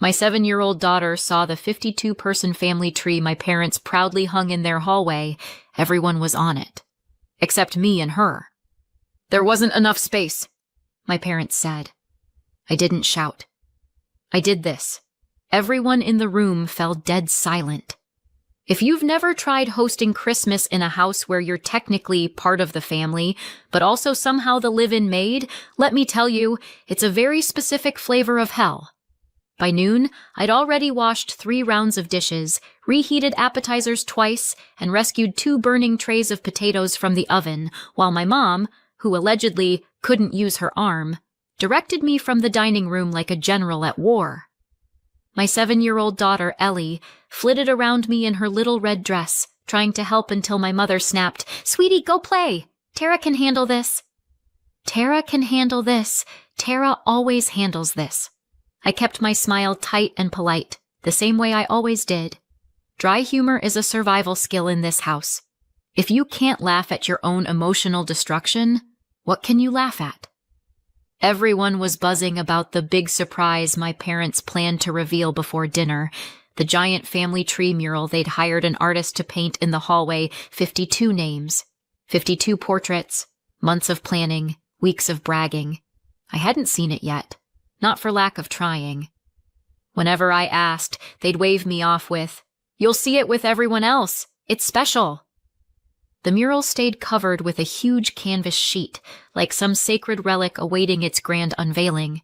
My 7-year-old daughter saw the 52-person family tree my parents proudly hung in their hallway. Everyone was on it, except me and her. "There wasn't enough space," my parents said. I didn't shout. I did this. Everyone in the room fell dead silent. If you've never tried hosting Christmas in a house where you're technically part of the family, but also somehow the live-in maid, let me tell you, it's a very specific flavor of hell. By noon, I'd already washed 3 rounds of dishes, reheated appetizers twice, and rescued 2 burning trays of potatoes from the oven, while my mom, who allegedly couldn't use her arm, directed me from the dining room like a general at war. My 7-year-old daughter, Ellie, flitted around me in her little red dress, trying to help until my mother snapped, "Sweetie, go play! Tara can handle this." Tara can handle this. Tara always handles this. I kept my smile tight and polite, the same way I always did. Dry humor is a survival skill in this house. If you can't laugh at your own emotional destruction, what can you laugh at? Everyone was buzzing about the big surprise my parents planned to reveal before dinner, the giant family tree mural they'd hired an artist to paint in the hallway, 52 names, 52 portraits, months of planning, weeks of bragging. I hadn't seen it yet, not for lack of trying. Whenever I asked, they'd wave me off with, "You'll see it with everyone else. It's special." The mural stayed covered with a huge canvas sheet, like some sacred relic awaiting its grand unveiling.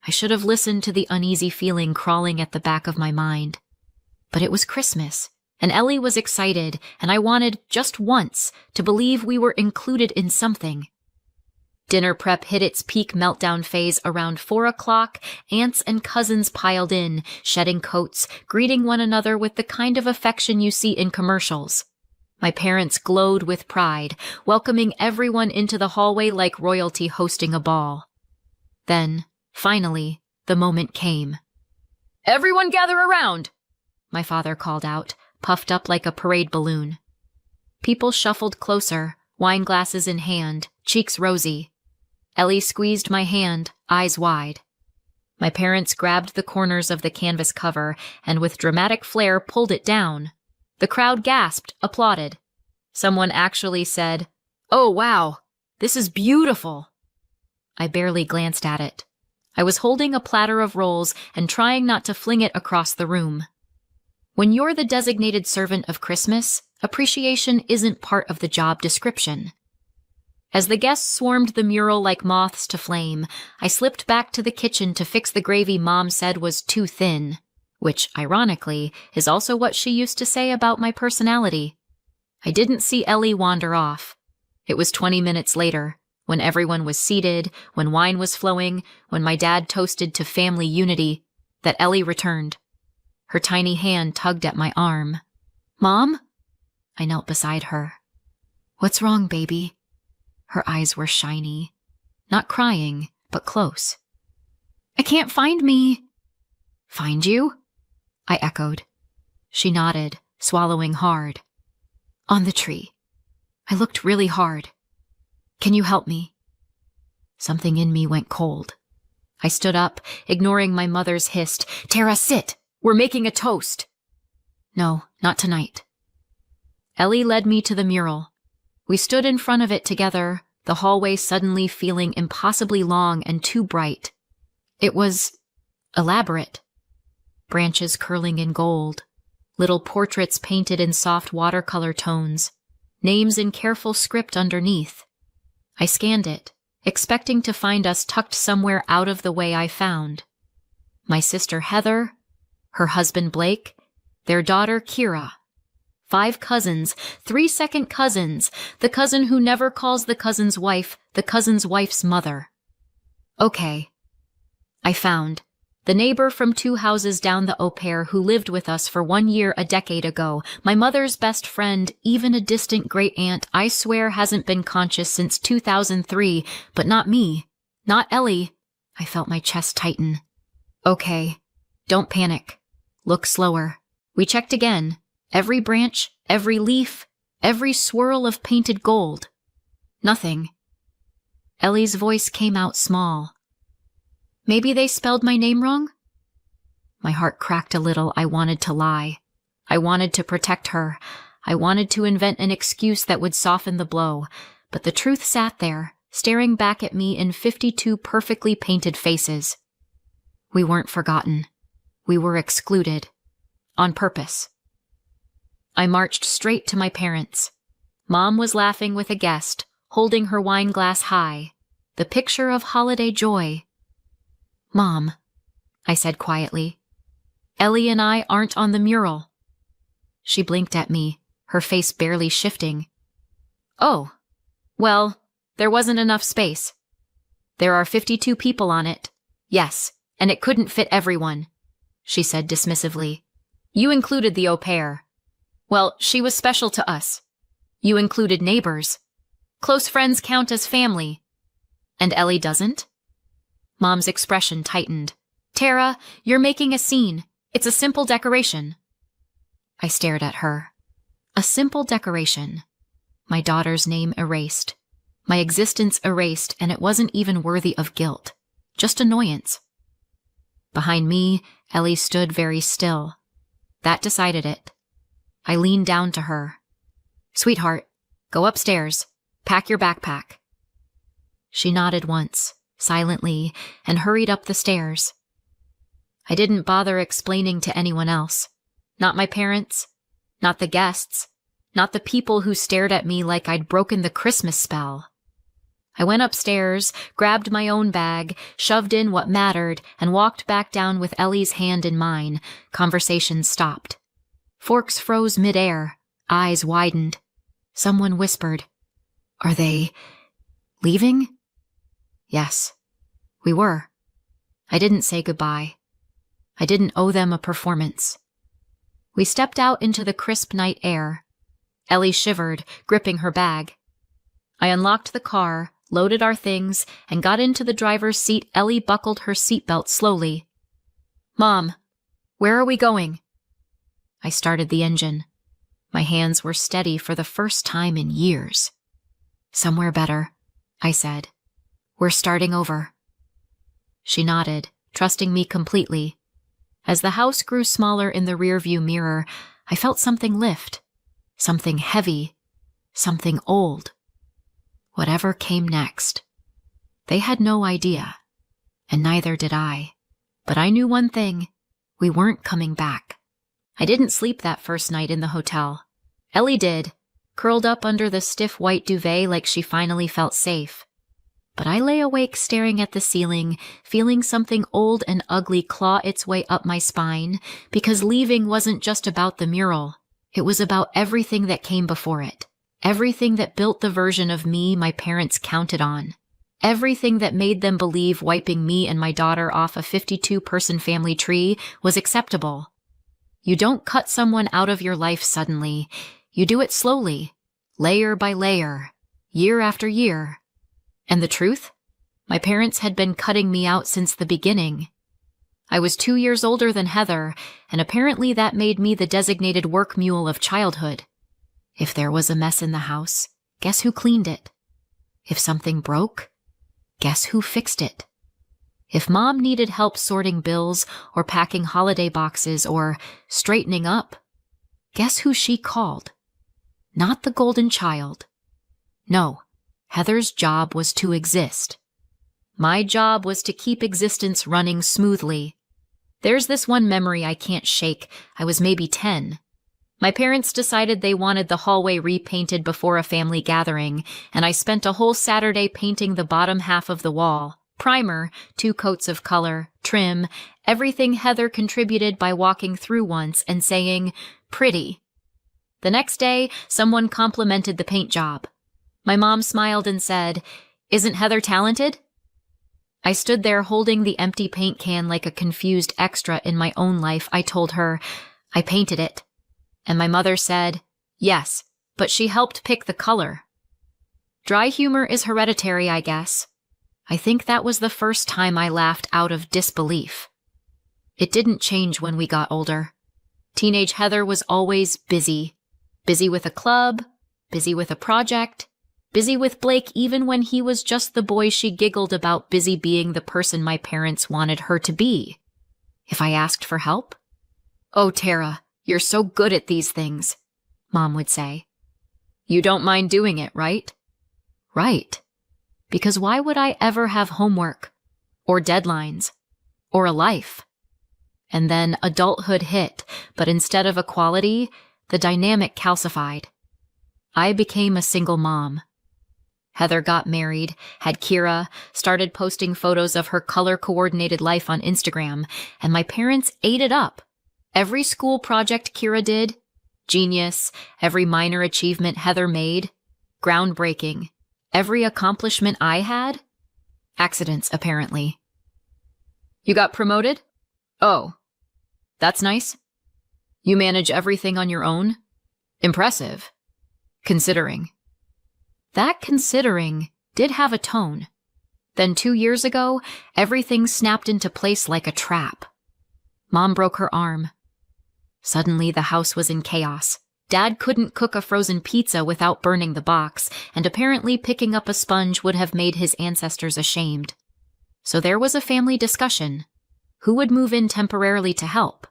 I should have listened to the uneasy feeling crawling at the back of my mind. But it was Christmas, and Ellie was excited, and I wanted, just once, to believe we were included in something. Dinner prep hit its peak meltdown phase around 4 o'clock. Aunts and cousins piled in, shedding coats, greeting one another with the kind of affection you see in commercials. My parents glowed with pride, welcoming everyone into the hallway like royalty hosting a ball. Then, finally, the moment came. "Everyone gather around!" my father called out, puffed up like a parade balloon. People shuffled closer, wine glasses in hand, cheeks rosy. Ellie squeezed my hand, eyes wide. My parents grabbed the corners of the canvas cover and with dramatic flair pulled it down. The crowd gasped, applauded. Someone actually said, "Oh, wow, this is beautiful." I barely glanced at it. I was holding a platter of rolls and trying not to fling it across the room. When you're the designated servant of Christmas, appreciation isn't part of the job description. As the guests swarmed the mural like moths to flame, I slipped back to the kitchen to fix the gravy Mom said was too thin. Which, ironically, is also what she used to say about my personality. I didn't see Ellie wander off. It was 20 minutes later, when everyone was seated, when wine was flowing, when my dad toasted to family unity, that Ellie returned. Her tiny hand tugged at my arm. "Mom?" I knelt beside her. "What's wrong, baby?" Her eyes were shiny. Not crying, but close. "I can't find me." "Find you?" I echoed. She nodded, swallowing hard. "On the tree. I looked really hard. Can you help me?" Something in me went cold. I stood up, ignoring my mother's hissed, "Tara, sit! We're making a toast!" "No, not tonight." Ellie led me to the mural. We stood in front of it together, the hallway suddenly feeling impossibly long and too bright. It was elaborate. Branches curling in gold, little portraits painted in soft watercolor tones, names in careful script underneath. I scanned it, expecting to find us tucked somewhere out of the way I found. My sister Heather, her husband Blake, their daughter Kira. 5 cousins, 3 second cousins, the cousin who never calls the cousin's wife the cousin's wife's mother. Okay. I found the neighbor from 2 houses down the au pair who lived with us for 1 year a decade ago, my mother's best friend, even a distant great-aunt I swear hasn't been conscious since 2003, but not me, not Ellie. I felt my chest tighten. Okay, don't panic. Look slower. We checked again. Every branch, every leaf, every swirl of painted gold. Nothing. Ellie's voice came out small. "Maybe they spelled my name wrong?" My heart cracked a little. I wanted to lie. I wanted to protect her. I wanted to invent an excuse that would soften the blow. But the truth sat there, staring back at me in 52 perfectly painted faces. We weren't forgotten. We were excluded. On purpose. I marched straight to my parents. Mom was laughing with a guest, holding her wine glass high, the picture of holiday joy. "Mom," I said quietly, "Ellie and I aren't on the mural." She blinked at me, her face barely shifting. "Oh, well, there wasn't enough space. There are 52 people on it. Yes, and it couldn't fit everyone," she said dismissively. "You included the au pair. Well, she was special to us. You included neighbors. Close friends count as family. And Ellie doesn't?" Mom's expression tightened. "Tara, you're making a scene. It's a simple decoration." I stared at her. A simple decoration. My daughter's name erased. My existence erased, and it wasn't even worthy of guilt. Just annoyance. Behind me, Ellie stood very still. That decided it. I leaned down to her. "Sweetheart, go upstairs. Pack your backpack." She nodded once, silently, and hurried up the stairs. I didn't bother explaining to anyone else. Not my parents, not the guests, not the people who stared at me like I'd broken the Christmas spell. I went upstairs, grabbed my own bag, shoved in what mattered, and walked back down with Ellie's hand in mine. Conversation stopped. Forks froze midair, eyes widened. Someone whispered, "Are they leaving?" Yes, we were. I didn't say goodbye. I didn't owe them a performance. We stepped out into the crisp night air. Ellie shivered, gripping her bag. I unlocked the car, loaded our things, and got into the driver's seat. Ellie buckled her seatbelt slowly. "Mom, where are we going?" I started the engine. My hands were steady for the first time in years. "Somewhere better," I said. "We're starting over." She nodded, trusting me completely. As the house grew smaller in the rearview mirror, I felt something lift. Something heavy. Something old. Whatever came next. They had no idea, and neither did I. But I knew one thing. We weren't coming back. I didn't sleep that first night in the hotel. Ellie did, curled up under the stiff white duvet like she finally felt safe. But I lay awake staring at the ceiling, feeling something old and ugly claw its way up my spine, because leaving wasn't just about the mural. It was about everything that came before it. Everything that built the version of me my parents counted on. Everything that made them believe wiping me and my daughter off a 52-person family tree was acceptable. You don't cut someone out of your life suddenly. You do it slowly, layer by layer, year after year. And the truth? My parents had been cutting me out since the beginning. I was 2 years older than Heather, and apparently that made me the designated work mule of childhood. If there was a mess in the house, guess who cleaned it? If something broke, guess who fixed it? If Mom needed help sorting bills or packing holiday boxes or straightening up, guess who she called? Not the golden child. No, Heather's job was to exist. My job was to keep existence running smoothly. There's this one memory I can't shake. I was maybe 10. My parents decided they wanted the hallway repainted before a family gathering, and I spent a whole Saturday painting the bottom half of the wall. Primer, 2 coats of color, trim, everything Heather contributed by walking through once and saying, "Pretty." The next day, someone complimented the paint job. My mom smiled and said, "Isn't Heather talented?" I stood there holding the empty paint can like a confused extra in my own life. I told her, "I painted it." And my mother said, "Yes, but she helped pick the color." Dry humor is hereditary, I guess. I think that was the first time I laughed out of disbelief. It didn't change when we got older. Teenage Heather was always busy. Busy with a club, busy with a project, busy with Blake even when he was just the boy she giggled about, busy being the person my parents wanted her to be. If I asked for help? "Oh, Tara, you're so good at these things," Mom would say. "You don't mind doing it, right?" Right. Because why would I ever have homework, or deadlines, or a life? And then adulthood hit, but instead of equality, the dynamic calcified. I became a single mom. Heather got married, had Kira, started posting photos of her color-coordinated life on Instagram, and my parents ate it up. Every school project Kira did, genius. Every minor achievement Heather made, groundbreaking. Every accomplishment I had, accidents, apparently. "You got promoted? Oh, that's nice. You manage everything on your own? Impressive. Considering." That considering did have a tone. Then 2 years ago, everything snapped into place like a trap. Mom broke her arm. Suddenly, the house was in chaos. Dad couldn't cook a frozen pizza without burning the box, and apparently picking up a sponge would have made his ancestors ashamed. So there was a family discussion. Who would move in temporarily to help?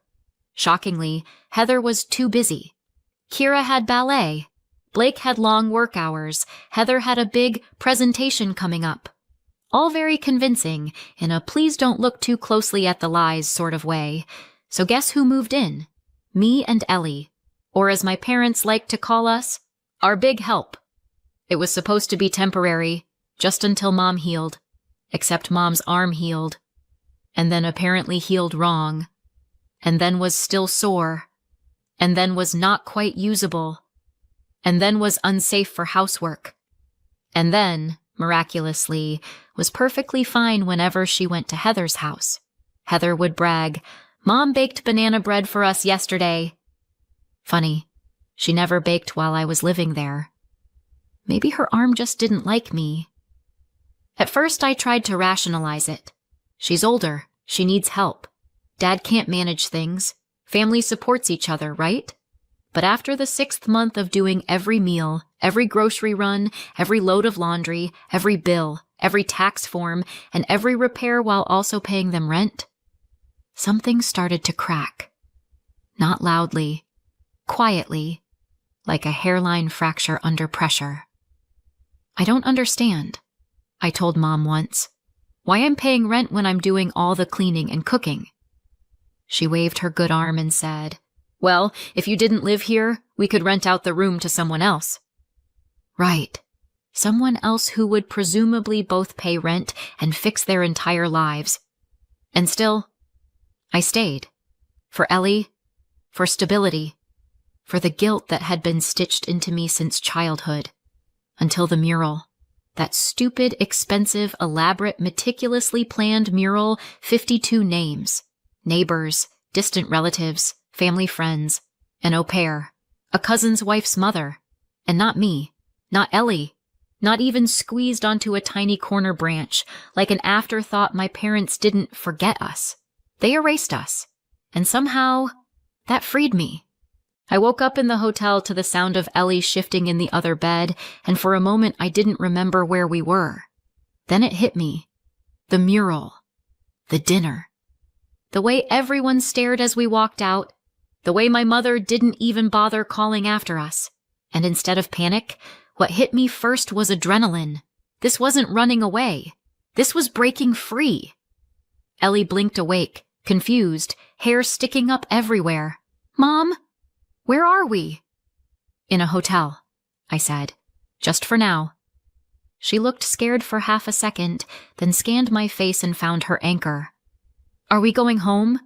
Shockingly, Heather was too busy. Kira had ballet. Blake had long work hours. Heather had a big presentation coming up. All very convincing, in a please don't look too closely at the lies sort of way. So guess who moved in? Me and Ellie. Or as my parents like to call us, our big help. It was supposed to be temporary, just until Mom healed. Except Mom's arm healed. And then apparently healed wrong. And then was still sore. And then was not quite usable. And then was unsafe for housework. And then, miraculously, was perfectly fine whenever she went to Heather's house. Heather would brag, "Mom baked banana bread for us yesterday." Funny, she never baked while I was living there. Maybe her arm just didn't like me. At first I tried to rationalize it. She's older, she needs help. Dad can't manage things. Family supports each other, right? But after the 6th month of doing every meal, every grocery run, every load of laundry, every bill, every tax form, and every repair while also paying them rent, something started to crack. Not loudly. Quietly, like a hairline fracture under pressure. "I don't understand," I told Mom once. "Why I'm paying rent when I'm doing all the cleaning and cooking." She waved her good arm and said, "Well, if you didn't live here, we could rent out the room to someone else." Right. Someone else who would presumably both pay rent and fix their entire lives. And still, I stayed. For Ellie, for stability. For the guilt that had been stitched into me since childhood. Until the mural. That stupid, expensive, elaborate, meticulously planned mural, 52 names. Neighbors, distant relatives, family friends, an au pair, a cousin's wife's mother. And not me. Not Ellie. Not even squeezed onto a tiny corner branch, like an afterthought my parents didn't forget us. They erased us. And somehow, that freed me. I woke up in the hotel to the sound of Ellie shifting in the other bed, and for a moment I didn't remember where we were. Then it hit me. The mural. The dinner. The way everyone stared as we walked out. The way my mother didn't even bother calling after us. And instead of panic, what hit me first was adrenaline. This wasn't running away. This was breaking free. Ellie blinked awake, confused, hair sticking up everywhere. "Mom? Where are we?" "In a hotel," I said. "Just for now." She looked scared for half a second, then scanned my face and found her anchor. "Are we going home?"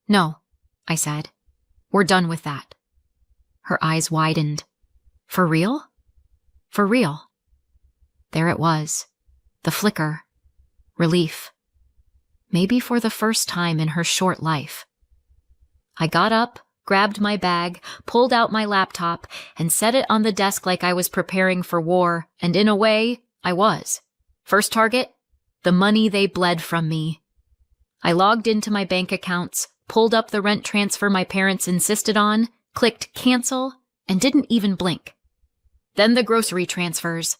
"No," I said. "We're done with that." Her eyes widened. "For real?" "For real." There it was. The flicker. Relief. Maybe for the first time in her short life. I got up, grabbed my bag, pulled out my laptop, and set it on the desk like I was preparing for war, and in a way, I was. First target? The money they bled from me. I logged into my bank accounts, pulled up the rent transfer my parents insisted on, clicked cancel, and didn't even blink. Then the grocery transfers.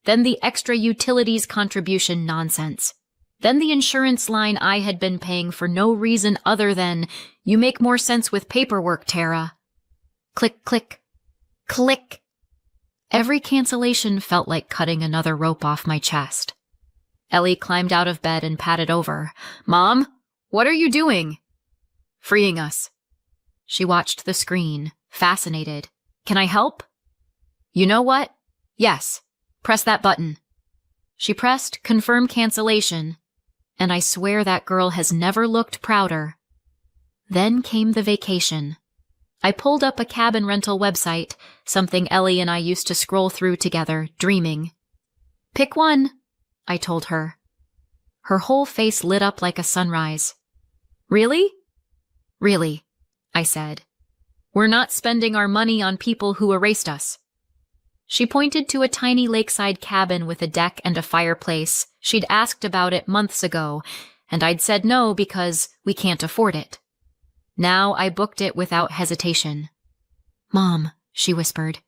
Then the extra utilities contribution nonsense. Then the insurance line I had been paying for no reason other than, "You make more sense with paperwork, Tara." Click, click, click. Every cancellation felt like cutting another rope off my chest. Ellie climbed out of bed and patted over. "Mom, what are you doing?" "Freeing us." She watched the screen, fascinated. "Can I help?" "You know what? Yes. Press that button." She pressed confirm cancellation, and I swear that girl has never looked prouder. Then came the vacation. I pulled up a cabin rental website, something Ellie and I used to scroll through together, dreaming. "Pick one," I told her. Her whole face lit up like a sunrise. "Really?" "Really," I said. "We're not spending our money on people who erased us." She pointed to a tiny lakeside cabin with a deck and a fireplace. She'd asked about it months ago, and I'd said no because we can't afford it. Now I booked it without hesitation. "Mom," she whispered,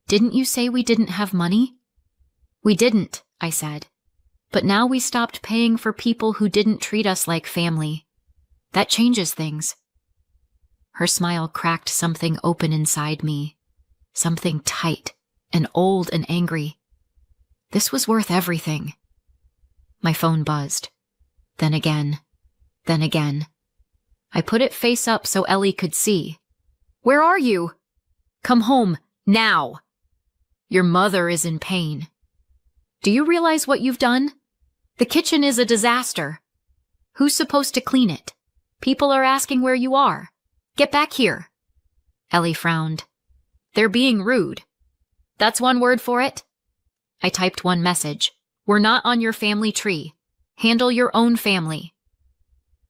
"didn't you say we didn't have money?" "We didn't," I said. "But now we stopped paying for people who didn't treat us like family. That changes things." Her smile cracked something open inside me, something tight and old and angry. This was worth everything. My phone buzzed. Then again. Then again. I put it face up so Ellie could see. "Where are you?" "Come home, now." "Your mother is in pain." "Do you realize what you've done? The kitchen is a disaster. Who's supposed to clean it? People are asking where you are. Get back here." Ellie frowned. "They're being rude." "That's one word for it." I typed one message. "We're not on your family tree. Handle your own family."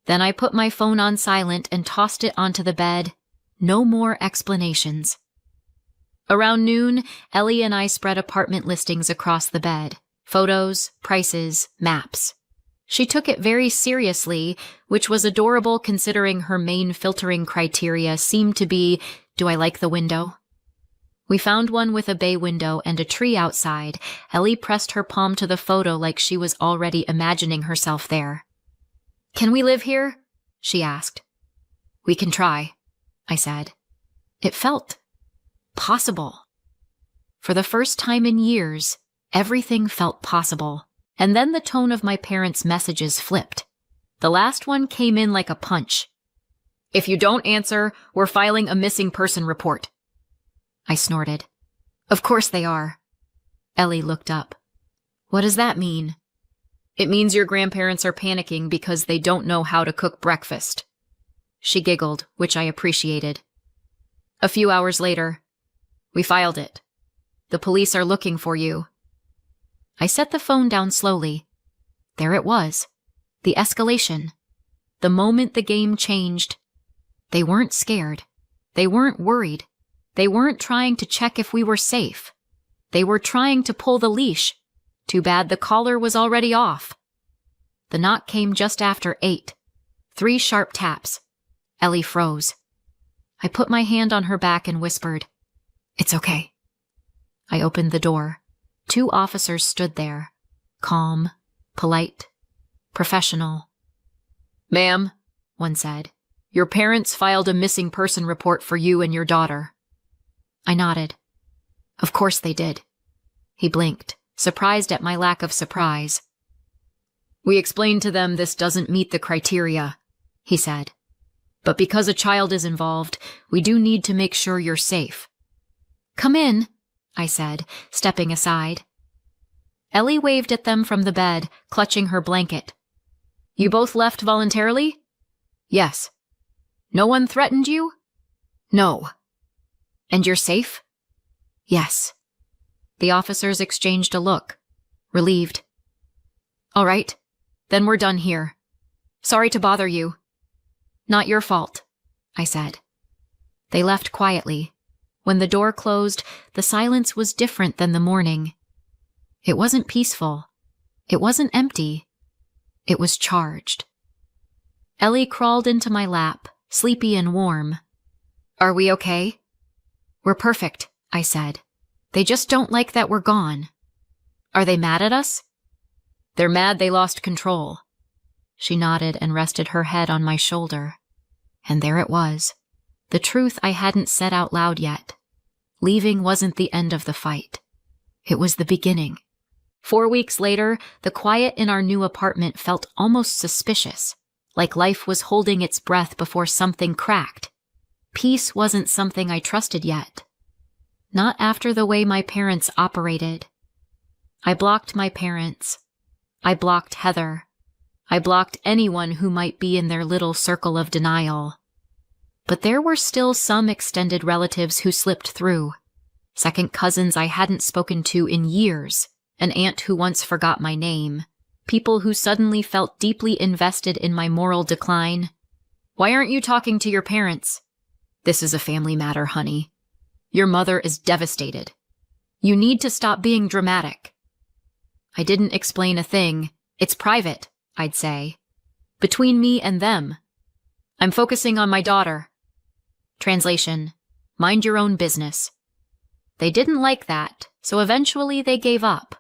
Then I put my phone on silent and tossed it onto the bed. No more explanations. Around noon, Ellie and I spread apartment listings across the bed. Photos, prices, maps. She took it very seriously, which was adorable considering her main filtering criteria seemed to be, do I like the window? We found one with a bay window and a tree outside. Ellie pressed her palm to the photo like she was already imagining herself there. "Can we live here?" she asked. "We can try," I said. It felt possible. For the first time in years, everything felt possible. And then the tone of my parents' messages flipped. The last one came in like a punch. "If you don't answer, we're filing a missing person report." I snorted. "Of course they are." Ellie looked up. "What does that mean?" "It means your grandparents are panicking because they don't know how to cook breakfast." She giggled, which I appreciated. A few hours later, "We filed it. The police are looking for you." I set the phone down slowly. There it was. The escalation. The moment the game changed. They weren't scared. They weren't worried. They weren't trying to check if we were safe. They were trying to pull the leash. Too bad the collar was already off. The knock came just after 8. 3 sharp taps. Ellie froze. I put my hand on her back and whispered, "It's okay." I opened the door. 2 officers stood there. Calm, polite, professional. "Ma'am," one said, "your parents filed a missing person report for you and your daughter." I nodded. "Of course they did." He blinked, surprised at my lack of surprise. "We explained to them this doesn't meet the criteria," he said. "But because a child is involved, we do need to make sure you're safe." "Come in," I said, stepping aside. Ellie waved at them from the bed, clutching her blanket. "You both left voluntarily?" "Yes." "No one threatened you?" "No." "And you're safe?" "Yes." The officers exchanged a look, relieved. "All right, then we're done here. Sorry to bother you." "Not your fault," I said. They left quietly. When the door closed, the silence was different than the morning. It wasn't peaceful. It wasn't empty. It was charged. Ellie crawled into my lap, sleepy and warm. "Are we okay?" "We're perfect," I said. "They just don't like that we're gone." "Are they mad at us?" "They're mad they lost control. She nodded and rested her head on my shoulder. And there it was. The truth I hadn't said out loud yet. Leaving wasn't the end of the fight. It was the beginning. 4 weeks later, the quiet in our new apartment felt almost suspicious, like life was holding its breath before something cracked. Peace wasn't something I trusted yet. Not after the way my parents operated. I blocked my parents. I blocked Heather. I blocked anyone who might be in their little circle of denial. But there were still some extended relatives who slipped through. Second cousins I hadn't spoken to in years. An aunt who once forgot my name. People who suddenly felt deeply invested in my moral decline. Why aren't you talking to your parents? This is a family matter, honey. Your mother is devastated. You need to stop being dramatic. I didn't explain a thing. It's private, I'd say. Between me and them. I'm focusing on my daughter. Translation: mind your own business. They didn't like that, so eventually they gave up.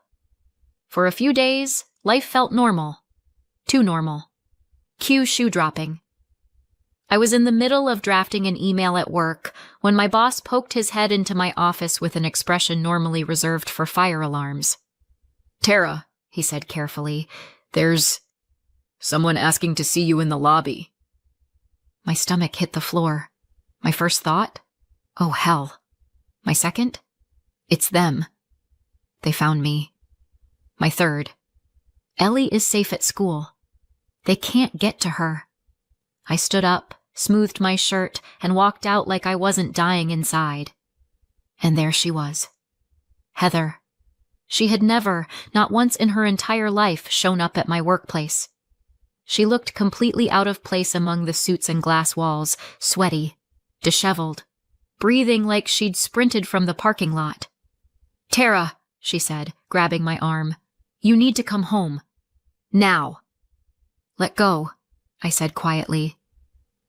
For a few days, life felt normal. Too normal. Cue shoe dropping. I was in the middle of drafting an email at work when my boss poked his head into my office with an expression normally reserved for fire alarms. "Tara," he said carefully, "there's someone asking to see you in the lobby." My stomach hit the floor. My first thought? Oh, hell. My second? It's them. They found me. My third. Ellie is safe at school. They can't get to her. I stood up, smoothed my shirt, and walked out like I wasn't dying inside. And there she was. Heather. She had never, not once in her entire life, shown up at my workplace. She looked completely out of place among the suits and glass walls, sweaty, disheveled, breathing like she'd sprinted from the parking lot. "Tara," she said, grabbing my arm, "you need to come home. Now." "Let go," I said quietly.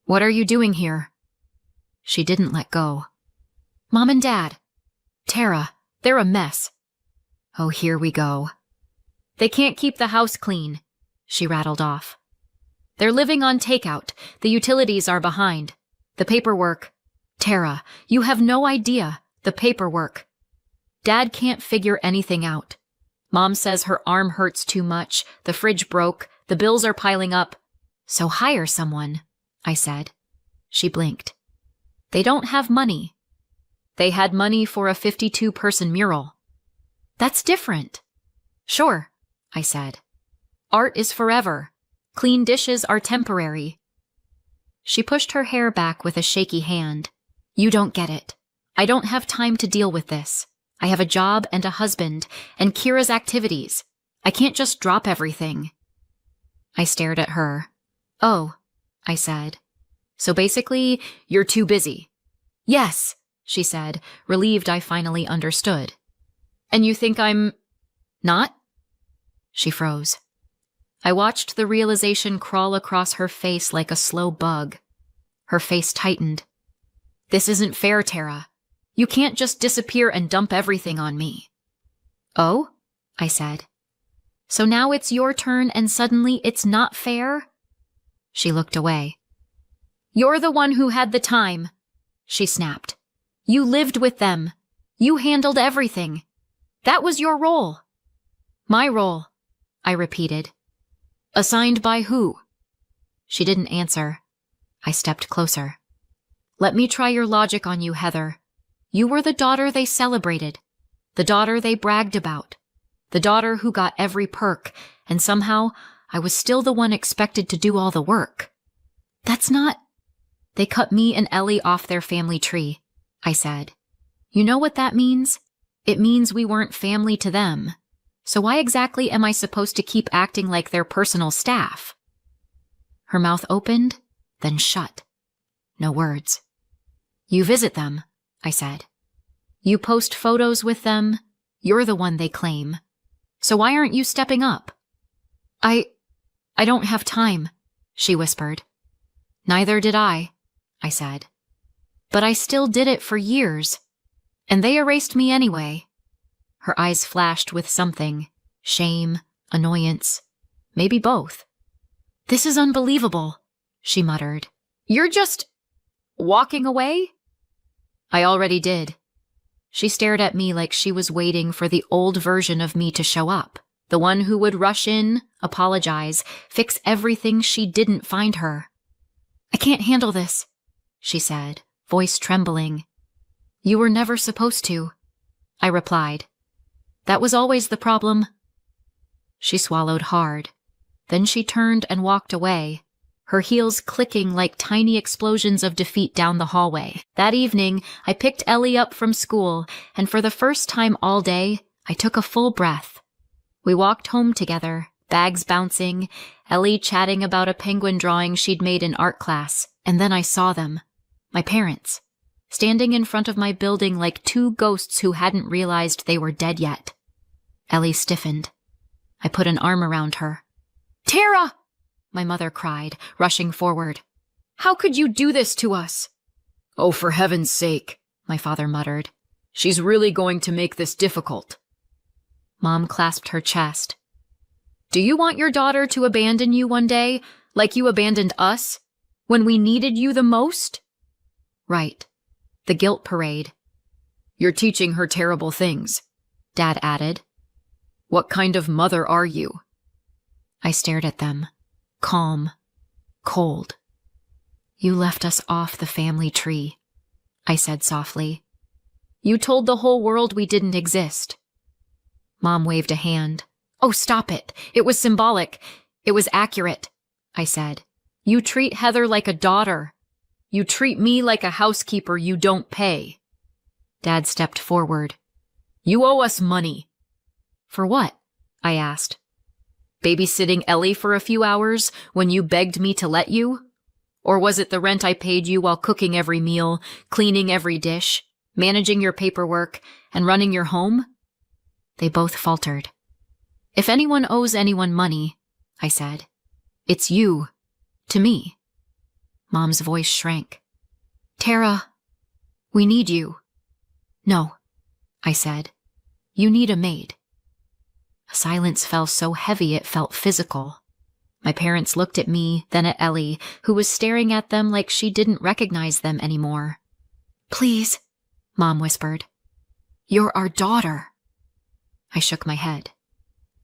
"What are you doing here?" She didn't let go. "Mom and Dad. Tara, they're a mess." "Oh, here we go." "They can't keep the house clean," she rattled off. "They're living on takeout. The utilities are behind. The paperwork. Tara, you have no idea. The paperwork. Dad can't figure anything out. Mom says her arm hurts too much. The fridge broke. The bills are piling up. So hire someone," I said. She blinked. "They don't have money." "They had money for a 52-person mural." "That's different." "Sure," I said. "Art is forever. Clean dishes are temporary." She pushed her hair back with a shaky hand. "You don't get it. I don't have time to deal with this. I have a job and a husband, and Kira's activities. I can't just drop everything." I stared at her. "Oh," I said. "So basically, you're too busy." "Yes," she said, relieved I finally understood. "And you think I'm not?" She froze. I watched the realization crawl across her face like a slow bug. Her face tightened. "This isn't fair, Tara. You can't just disappear and dump everything on me." "Oh?" I said. "So now it's your turn and suddenly it's not fair?" She looked away. "You're the one who had the time," she snapped. "You lived with them. You handled everything. That was your role." "My role," I repeated. "Assigned by who?" She didn't answer. I stepped closer. "Let me try your logic on you, Heather. You were the daughter they celebrated, the daughter they bragged about, the daughter who got every perk, and somehow I was still the one expected to do all the work. That's not—" "They cut me and Ellie off their family tree," I said. "You know what that means? It means we weren't family to them. So why exactly am I supposed to keep acting like their personal staff?" Her mouth opened, then shut. No words. "You visit them," I said. "You post photos with them. You're the one they claim. So why aren't you stepping up?" I don't have time," she whispered. "Neither did I said. "But I still did it for years. And they erased me anyway." Her eyes flashed with something. Shame, annoyance, maybe both. "This is unbelievable," she muttered. "You're just walking away?" "I already did." She stared at me like she was waiting for the old version of me to show up, the one who would rush in, apologize, fix everything she didn't find her. "I can't handle this," she said, voice trembling. "You were never supposed to," I replied. "That was always the problem." She swallowed hard. Then she turned and walked away, her heels clicking like tiny explosions of defeat down the hallway. That evening, I picked Ellie up from school, and for the first time all day, I took a full breath. We walked home together, bags bouncing, Ellie chatting about a penguin drawing she'd made in art class, and then I saw them, my parents, standing in front of my building like two ghosts who hadn't realized they were dead yet. Ellie stiffened. I put an arm around her. "Tara!" my mother cried, rushing forward. "How could you do this to us?" "Oh, for heaven's sake," my father muttered. "She's really going to make this difficult." Mom clasped her chest. "Do you want your daughter to abandon you one day, like you abandoned us, when we needed you the most?" "Right. The guilt parade." "You're teaching her terrible things," Dad added. "What kind of mother are you?" I stared at them, calm, cold. "You left us off the family tree," I said softly. "You told the whole world we didn't exist." Mom waved a hand. "Oh, stop it. It was symbolic. It was accurate," I said. "You treat Heather like a daughter. You treat me like a housekeeper you don't pay." Dad stepped forward. "You owe us money." "For what?" I asked. "Babysitting Ellie for a few hours when you begged me to let you? Or was it the rent I paid you while cooking every meal, cleaning every dish, managing your paperwork, and running your home?" They both faltered. "If anyone owes anyone money," I said, "it's you, to me." Mom's voice shrank. "Tara, we need you." "No," I said, "you need a maid." A silence fell so heavy it felt physical. My parents looked at me, then at Ellie, who was staring at them like she didn't recognize them anymore. "Please," Mom whispered. "You're our daughter." I shook my head.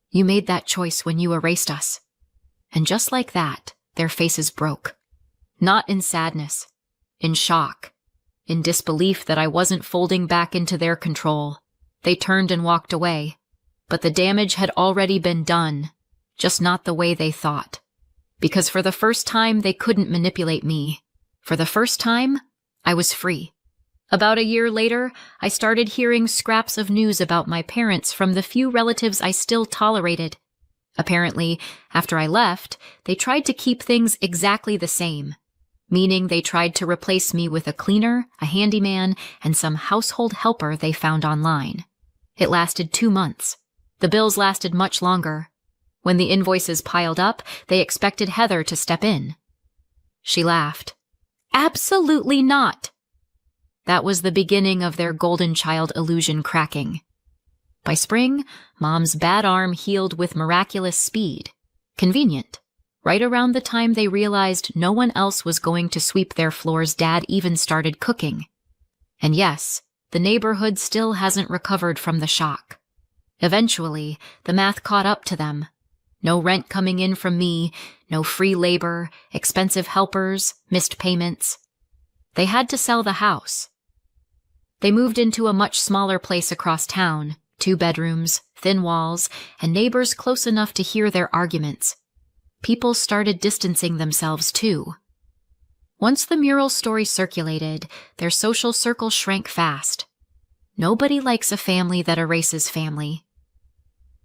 "You made that choice when you erased us." And just like that, their faces broke. Not in sadness, in shock, in disbelief that I wasn't folding back into their control. They turned and walked away. But the damage had already been done, just not the way they thought. Because for the first time, they couldn't manipulate me. For the first time, I was free. About a year later, I started hearing scraps of news about my parents from the few relatives I still tolerated. Apparently, after I left, they tried to keep things exactly the same, meaning they tried to replace me with a cleaner, a handyman, and some household helper they found online. It lasted 2 months. The bills lasted much longer. When the invoices piled up, they expected Heather to step in. She laughed. "Absolutely not." That was the beginning of their golden child illusion cracking. By spring, Mom's bad arm healed with miraculous speed. Convenient. Right around the time they realized no one else was going to sweep their floors, Dad even started cooking. And yes, the neighborhood still hasn't recovered from the shock. Eventually, the math caught up to them. No rent coming in from me, no free labor, expensive helpers, missed payments. They had to sell the house. They moved into a much smaller place across town, 2 bedrooms, thin walls, and neighbors close enough to hear their arguments. People started distancing themselves too. Once the mural story circulated, their social circle shrank fast. Nobody likes a family that erases family.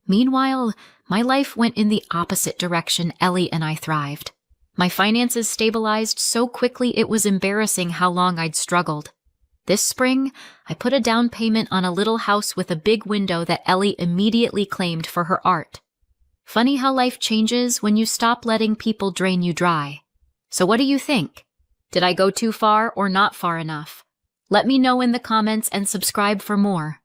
Meanwhile, my life went in the opposite direction. Ellie and I thrived. My finances stabilized so quickly it was embarrassing how long I'd struggled. This spring, I put a down payment on a little house with a big window that Ellie immediately claimed for her art. Funny how life changes when you stop letting people drain you dry. So what do you think? Did I go too far or not far enough? Let me know in the comments and subscribe for more.